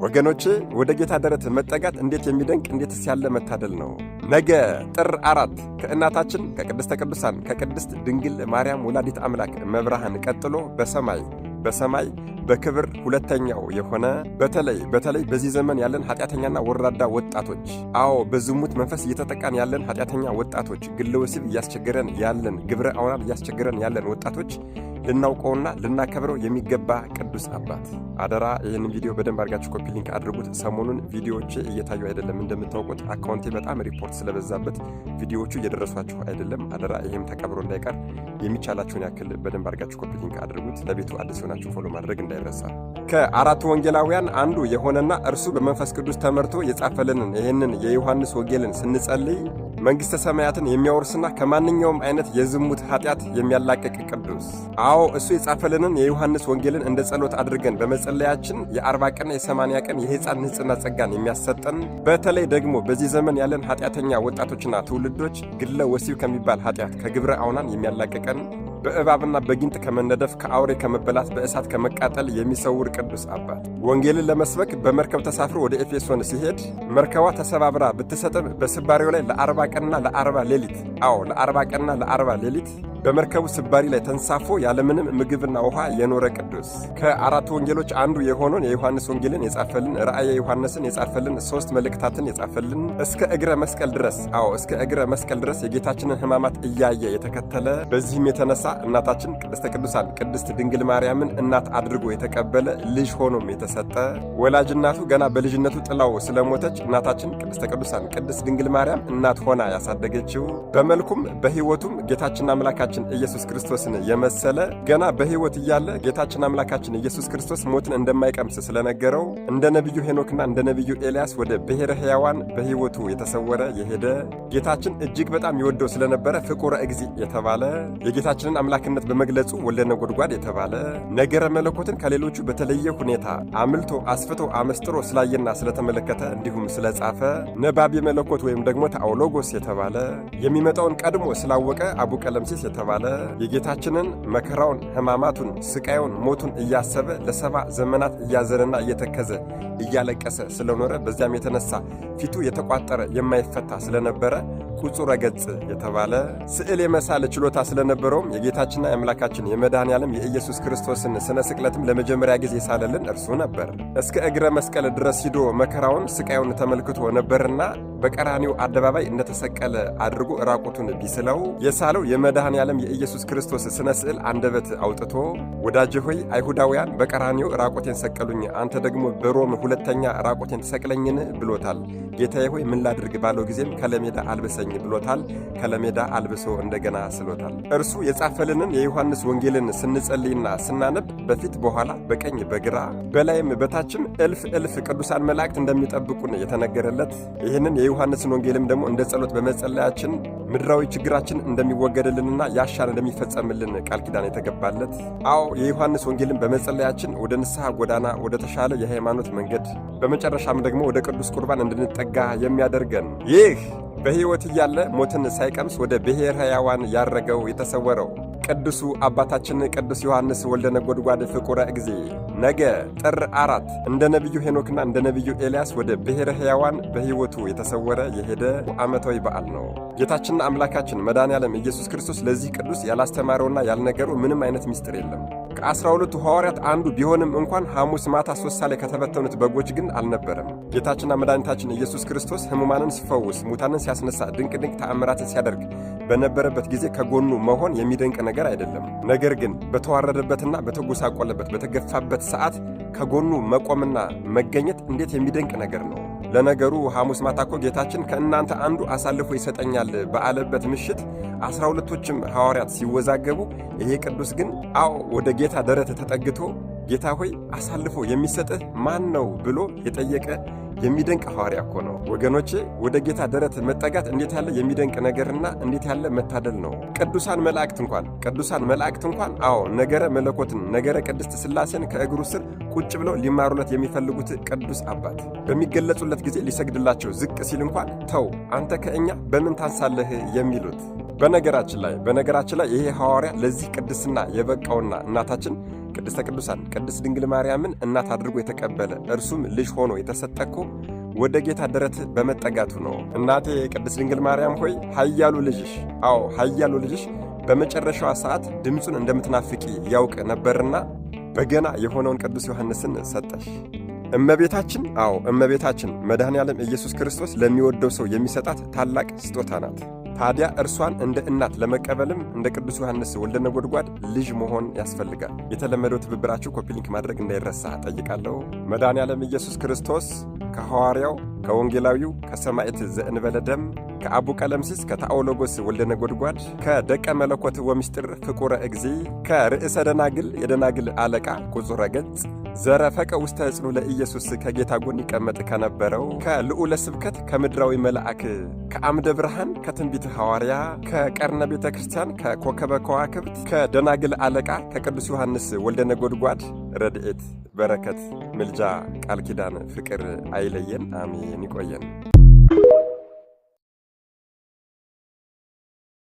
ወገኖቼ ወደ ጌታ ደረት መጠጋት እንዴት የሚደንቅ እንዴትስ ያለ መታደል ነው። ነገ ጥር 4 ከእናታችን ከቅድስተ ቅዱሳን ከቅድስት ድንግል ማርያም ወላዲት አምላክ መብርሃን ቀጥሎ በሰማይ በክብር ሁለተኛው የሆነ በተለይ በዚህ ዘመን ያለን ኃጢአተኛና ወራዳ ወጣቶች፣ አዎ በዝሙት መንፈስ እየተጠቃን ያለን ኃጢአተኛ ወጣቶች፣ ግለ ወሲብ እያስቸገረን ያለን፣ ግብረ አውራን እያስቸገረን ያለን ወጣቶች ልናውቀውና ልናከብረው የሚገባ ቅዱስ አባት። አደራ ይህንን ቪዲዮ በደንብ አድርጋችሁ ኮፒ ሊንክ አድርጉት። ሰሞኑን ቪዲዮዎቼ እየታዩ አይደለም፣ እንደምታውቁት አካውንቴ በጣም ሪፖርት ስለበዛበት ቪዲዮዎቹ እየደረሷችሁ አይደለም። አደራ ይህም ተቀብሮ እንዳይቀር የሚቻላችሁን ያክል በደንብ አድርጋችሁ ኮፒ ሊንክ አድርጉት። ለቤቱ አዲስ ሆናችሁ ፎሎ ማድረግ እንዳይረሳ። ከአራቱ ወንጌላውያን አንዱ የሆነና እርሱ በመንፈስ ቅዱስ ተመርቶ የጻፈልንን ይህንን የዮሐንስ ወንጌልን ስንጸልይ መንግሥተ ሰማያትን የሚያወርስና ከማንኛውም አይነት የዝሙት ኃጢአት የሚያላቅቅ ቅዱስ፣ አዎ እሱ የጻፈልንን የዮሐንስ ወንጌልን እንደ ጸሎት አድርገን በመጸለያችን የ40 ቀን የ80 ቀን የሕፃን ንጽሕና ጸጋን የሚያሰጠን፣ በተለይ ደግሞ በዚህ ዘመን ያለን ኃጢአተኛ ወጣቶችና ትውልዶች ግለ ወሲብ ከሚባል ኃጢአት ከግብረ አውናን የሚያላቅቀን፣ በእባብና በጊንጥ ከመነደፍ ከአውሬ ከመበላት በእሳት ከመቃጠል የሚሰውር ቅዱስ አባት ወንጌልን ለመስበክ በመርከብ ተሳፍሮ ወደ ኤፌሶን ሲሄድ መርከቧ ተሰባብራ ብትሰጥም በስባሪው ላይ ለ40 ቀንና ለ40 ሌሊት ለ40 ቀንና ለ40 ሌሊት በመርከቡ ስባሪ ላይ ተንሳፎ ያለምንም ምግብና ውሃ የኖረ ቅዱስ፣ ከአራቱ ወንጌሎች አንዱ የሆነውን የዮሐንስ ወንጌልን የጻፈልን፣ ራእየ ዮሐንስን የጻፈልን፣ 3 መልእክታትን የጻፈልን፣ እስከ እግረ መስቀል ድረስ የጌታችንን ሕማማት እያየ የተከተለ፣ በዚህም የተነሳ እናታችን ቅድስተ ቅዱሳን ቅድስት ድንግል ማርያምን እናት አድርጎ የተቀበለ፣ ልጅ ሆኖም የተሰጠ፣ ወላጅ እናቱ ገና በልጅነቱ ጥላው ስለሞተች እናታችን ቅድስተ ቅዱሳን ቅድስት ድንግል ማርያም እናት ሆና ያሳደገችው፣ በመልኩም በሕይወቱም ጌታችን አምላካችን ኢየሱስ ክርስቶስን የመሰለ፣ ገና በሕይወት እያለ ጌታችን አምላካችን ኢየሱስ ክርስቶስ ሞትን እንደማይቀምስ ስለነገረው እንደ ነቢዩ ሄኖክና እንደ ነቢዩ ኤልያስ ወደ ብሔረ ሕያዋን በሕይወቱ የተሰወረ የሄደ፣ ጌታችን እጅግ በጣም ይወደው ስለነበረ ፍቁረ እግዚእ የተባለ፣ የጌታችንን አምላክነት በመግለጹ ወልደ ነጎድጓድ የተባለ፣ ነገረ መለኮትን ከሌሎቹ በተለየ ሁኔታ አምልቶ አስፍቶ አመስጥሮ ስላየና ስለተመለከተ እንዲሁም ስለጻፈ ነባቤ መለኮት ወይም ደግሞ ታኦሎጎስ የተባለ፣ የሚመጣውን ቀድሞ ስላወቀ አቡ ቀለምሲስ የተባለ፣ የጌታችንን መከራውን ሕማማቱን ስቃዩን ሞቱን እያሰበ ለ70 ዘመናት እያዘነና እየተከዘ እያለቀሰ ስለኖረ በዚያም የተነሳ ፊቱ የተቋጠረ የማይፈታ ስለነበረ ቁጹረ ገጽ የተባለ፣ ስዕል የመሳል ችሎታ ስለነበረውም የጌታችንና የአምላካችን የመድኃኔ ዓለም የኢየሱስ ክርስቶስን ስነ ስቅለትም ለመጀመሪያ ጊዜ የሳለልን እርሱ ነበር። እስከ እግረ መስቀል ድረስ ሂዶ መከራውን ስቃዩን ተመልክቶ ነበርና በቀራኒው አደባባይ እንደተሰቀለ አድርጎ ራቁቱን ቢስለው የሳለው የመድኃኔ ዓለም የኢየሱስ ክርስቶስ ስነ ስዕል አንደበት አውጥቶ ወዳጄ ሆይ አይሁዳውያን በቀራኒው ራቁቴን ሰቀሉኝ፣ አንተ ደግሞ በሮም ሁለተኛ ራቁቴን ትሰቅለኝን ብሎታል። ጌታዬ ሆይ ምን ላድርግ ባለው ጊዜም ከለሜዳ አልብሰኝ ብሎታል። ከለሜዳ አልብሶ እንደገና ስሎታል። እርሱ የጻፈልንን የዮሐንስ ወንጌልን ስንጸልይና ስናነብ በፊት በኋላ በቀኝ በግራ በላይም በታችም እልፍ ቅዱሳን መላእክት እንደሚጠብቁን የተነገረለት፣ ይህንን የዮሐንስን ወንጌልም ደግሞ እንደ ጸሎት በመጸለያችን ምድራዊ ችግራችን እንደሚወገድልንና ያሻን እንደሚፈጸምልን ቃል ኪዳን የተገባለት፣ አዎ የዮሐንስ ወንጌልን በመጸለያችን ወደ ንስሐ ጎዳና ወደ ተሻለ የሃይማኖት መንገድ በመጨረሻም ደግሞ ወደ ቅዱስ ቁርባን እንድንጠጋ የሚያደርገን፣ ይህ በሕይወት እያለ ሞትን ሳይቀምስ ወደ ብሔረ ሕያዋን ያረገው የተሰወረው ቅዱሱ አባታችን ቅዱስ ዮሐንስ ወልደ ነጎድጓድ ፍቁረ እግዚእ ነገ ጥር 4 እንደ ነቢዩ ሄኖክና እንደ ነቢዩ ኤልያስ ወደ ብሔረ ሕያዋን በሕይወቱ የተሰወረ የሄደ ዓመታዊ በዓል ነው። ጌታችንና አምላካችን መድኃኔ ዓለም ኢየሱስ ክርስቶስ ለዚህ ቅዱስ ያላስተማረውና ያልነገረው ምንም አይነት ምስጢር የለም። ከ12ቱ ሐዋርያት አንዱ ቢሆንም እንኳን ሐሙስ ማታ 3 ሰዓት ላይ ከተበተኑት በጎች ግን አልነበረም። ጌታችንና መድኃኒታችን ኢየሱስ ክርስቶስ ሕሙማንን ሲፈውስ፣ ሙታንን ሲያስነሳ፣ ድንቅ ተአምራትን ሲያደርግ በነበረበት ጊዜ ከጎኑ መሆን የሚደንቅ ነገር አይደለም። ነገር ግን በተዋረደበትና በተጎሳቆለበት በተገፋበት ሰዓት ከጎኑ መቆምና መገኘት እንዴት የሚደንቅ ነገር ነው። ለነገሩ ሐሙስ ማታ እኮ ጌታችን ከእናንተ አንዱ አሳልፎ ይሰጠኛል በአለበት ምሽት 12ቶችም ሐዋርያት ሲወዛገቡ፣ ይሄ ቅዱስ ግን አዎ ወደ ጌታ ደረት ተጠግቶ ጌታ ሆይ አሳልፎ የሚሰጥህ ማን ነው ብሎ የጠየቀ የሚደንቅ ሐዋርያ እኮ ነው። ወገኖቼ ወደ ጌታ ደረት መጠጋት እንዴት ያለ የሚደንቅ ነገርና እንዴት ያለ መታደል ነው። ቅዱሳን መላእክት እንኳን አዎ ነገረ መለኮትን ነገረ ቅድስት ሥላሴን ከእግሩ ስር ቁጭ ብለው ሊማሩለት የሚፈልጉት ቅዱስ አባት በሚገለጹለት ጊዜ ሊሰግድላቸው ዝቅ ሲል እንኳን ተው አንተ ከእኛ በምን ታንሳለህ የሚሉት። በነገራችን ላይ ይሄ ሐዋርያ ለዚህ ቅድስና የበቃውና እናታችን ቅድስተ ቅዱሳን ቅድስት ድንግል ማርያምን እናት አድርጎ የተቀበለ እርሱም ልጅ ሆኖ የተሰጠኮ ወደ ጌታ ደረት በመጠጋቱ ነው። እናቴ ቅድስት ድንግል ማርያም ሆይ ኃያሉ ልጅሽ፣ አዎ ኃያሉ ልጅሽ በመጨረሻዋ ሰዓት ድምፁን እንደምትናፍቂ ያውቅ ነበርና በገና የሆነውን ቅዱስ ዮሐንስን ሰጠሽ። እመቤታችን፣ አዎ እመቤታችን መድኃኔ ዓለም ኢየሱስ ክርስቶስ ለሚወደው ሰው የሚሰጣት ታላቅ ስጦታ ናት። ታዲያ እርሷን እንደ እናት ለመቀበልም እንደ ቅዱስ ዮሐንስ ወልደ ነጎድጓድ ልጅ መሆን ያስፈልጋል። የተለመደው ትብብራችሁ ኮፒ ሊንክ ማድረግ እንዳይረሳ ጠይቃለሁ። መድኃኔ ዓለም ኢየሱስ ክርስቶስ ከሐዋርያው ከወንጌላዊው ከሰማዕት ዘእንበለ ደም ከአቡ ቀለምሲስ ከታኦሎጎስ ወልደ ነጎድጓድ ከደቀ መለኮት ወምስጢር ፍቁረ እግዚ ከርዕሰ ደናግል የደናግል አለቃ ቁጹረ ገጽ ዘረፈቀ ውስተ ሕጽኑ ለኢየሱስ ከጌታ ጎን ይቀመጥ ከነበረው ከልዑለ ስብከት ከምድራዊ መልአክ ከአምደ ብርሃን ከትንቢት ሐዋርያ ከቀርነ ቤተ ክርስቲያን ከኮከበ ከዋክብት ከደናግል አለቃ ከቅዱስ ዮሐንስ ወልደ ነጎድጓድ ረድኤት፣ በረከት፣ ምልጃ፣ ቃል ኪዳን፣ ፍቅር አይለየን። አሜን። ይቆየን።